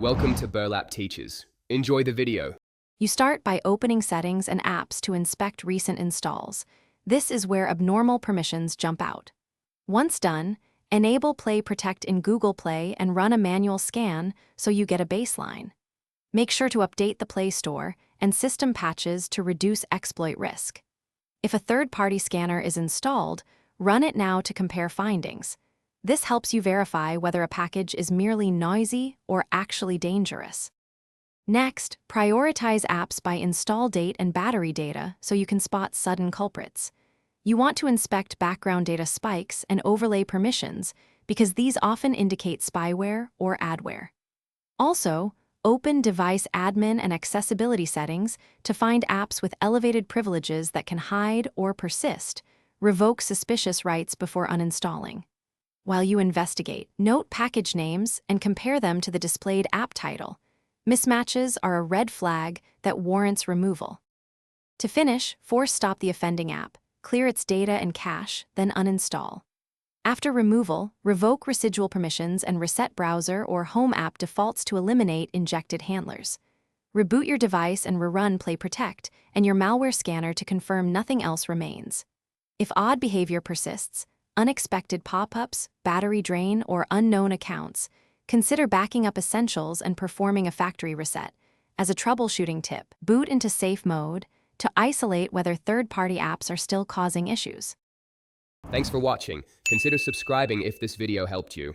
Welcome to Burlap Teachers. Enjoy the video. You start by opening Settings and Apps to inspect recent installs. This is where abnormal permissions jump out. Once done, enable Play Protect in Google Play and run a manual scan so you get a baseline. Make sure to update the Play Store and system patches to reduce exploit risk. If a third-party scanner is installed, run it now to compare findings. This helps you verify whether a package is merely noisy or actually dangerous. Next, prioritize apps by install date and battery data so you can spot sudden culprits. You want to inspect background data spikes and overlay permissions because these often indicate spyware or adware. Also, open device admin and accessibility settings to find apps with elevated privileges that can hide or persist. Revoke suspicious rights before uninstalling. While you investigate, note package names and compare them to the displayed app title. Mismatches are a red flag that warrants removal. To finish, force stop the offending app, clear its data and cache, then uninstall. After removal, revoke residual permissions and reset browser or home app defaults to eliminate injected handlers. Reboot your device and rerun Play Protect and your malware scanner to confirm nothing else remains. If odd behavior persists, unexpected pop-ups, battery drain, or unknown accounts, consider backing up essentials and performing a factory reset. As a troubleshooting tip, boot into safe mode to isolate whether third-party apps are still causing issues. Thanks for watching. Consider subscribing if this video helped you.